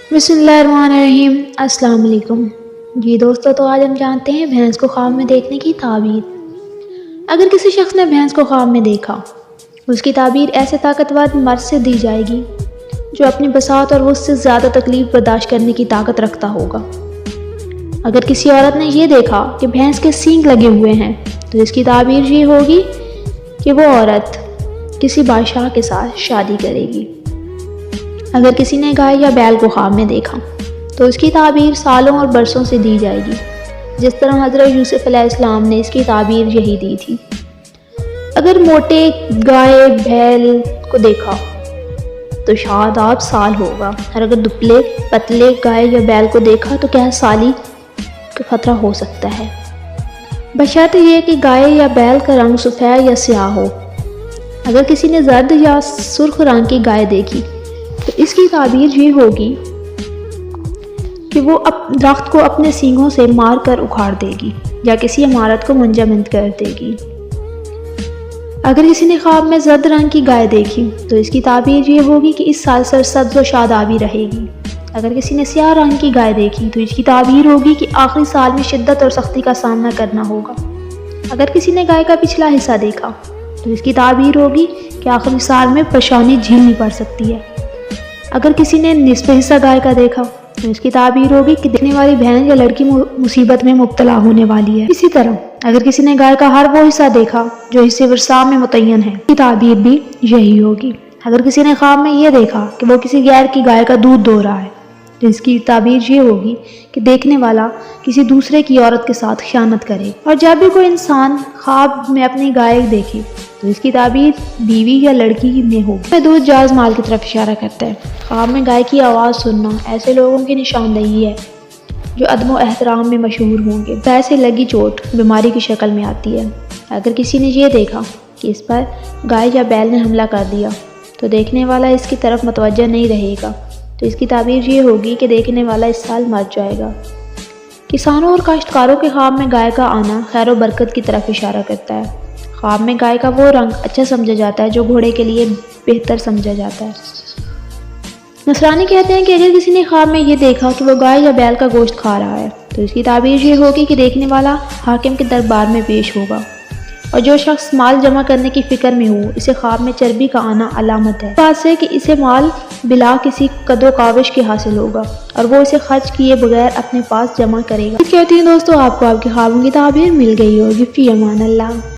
बिस्मिल्लाहिर्रहमानिर्रहीम। अस्सलाम वालेकुम। जी दोस्तों, तो आज हम जानते हैं भैंस को ख्वाब में देखने की ताबीर। अगर किसी शख्स ने भैंस को ख्वाब में देखा, उसकी ताबीर ऐसे ताकतवर मर्द से दी जाएगी जो अपनी बसात और उससे ज़्यादा तकलीफ बर्दाश्त करने की ताकत रखता होगा। अगर किसी औरत ने यह देखा कि भैंस के सींग लगे हुए हैं, तो इसकी ताबीर ये होगी कि वो औरत किसी बादशाह के साथ शादी करेगी। अगर किसी ने गाय या बैल को ख्वाब में देखा, तो उसकी ताबीर सालों और बरसों से दी जाएगी, जिस तरह हज़रत यूसुफ अलैहिस्सलाम ने इसकी ताबीर यही दी थी। अगर मोटे गाय बैल को देखा तो शायद आप साल होगा, और अगर दुबले पतले गाय या बैल को देखा तो क्या साली का खतरा हो सकता है। बशर्ते ये कि गाय या बैल का रंग सफ़ेद या स्याह हो। अगर किसी ने जर्द या सुर्ख रंग की गाय देखी, तो इसकी ताबीर ये होगी कि वो दरख्त को अपने सींगों से मार कर उखाड़ देगी या किसी इमारत को मुंजमद कर देगी। अगर किसी ने ख्वाब में जर्द रंग की गाय देखी, तो इसकी ताबीर ये होगी कि इस साल सरसब्ज़ व शादाबी रहेगी। अगर किसी ने स्याह रंग की गाय देखी, तो इसकी ताबीर होगी कि आखिरी साल में शिद्दत और सख्ती का सामना करना होगा। अगर किसी ने गाय का पिछला हिस्सा देखा, तो इसकी ताबीर होगी कि आखिरी साल में परेशानी झेलनी पड़ सकती है। अगर किसी ने निस्फ हिस्सा गाय का देखा, तो इसकी ताबीर होगी कि देखने वाली बहन या लड़की मुसीबत में मुब्तला होने वाली है। इसी तरह अगर किसी ने गाय का हर वो हिस्सा देखा जो हिस्से वर्षा में मुतय्यन है, की ताबीर भी यही होगी। अगर किसी ने ख्वाब में यह देखा कि वो किसी गैर की गाय का दूध दो रहा है, तो इसकी ताबीर ये होगी कि देखने वाला किसी दूसरे की औरत के साथ खयानत करे। और जब भी कोई इंसान ख्वाब में अपनी गाय देखे, तो इसकी ताबीर बीवी या लड़की में होगी। दूध जायज माल की तरफ इशारा करता है। ख्वाब में गाय की आवाज़ सुनना ऐसे लोगों की निशानदेही है जो अदम एहतराम में मशहूर होंगे। पैर से लगी चोट बीमारी की शक्ल में आती है। अगर किसी ने ये देखा कि इस पर गाय या बैल ने हमला कर दिया, तो देखने वाला इसकी तरफ मुतवज्जह नहीं रहेगा, तो इसकी ताबीर ये होगी कि देखने वाला इस साल मर जाएगा। किसानों और काश्तकारों के ख्वाब में गाय का आना खैर व बरकत की तरफ इशारा करता है। ख्वाब में गाय का वो रंग अच्छा समझा जाता है जो घोड़े के लिए बेहतर समझा जाता है। नसरानी कहते हैं कि अगर किसी ने ख्वाब में ये देखा कि वो गाय या बैल का गोश्त खा रहा है, तो इसकी ताबीर ये होगी कि देखने वाला हाकिम के दरबार में पेश होगा। और जो शख्स माल जमा करने की फिक्र में हो, इसे ख्वाब में चर्बी का आना अलामत है। बात से कि इसे माल बिला किसी कदो काविश के हासिल होगा और वो इसे खर्च किए बगैर अपने पास जमा करेगा। कहती हैं दोस्तों, आपको आपके ख्वाबों की ताबीर मिल गई होगी। फी अमान अल्लाह।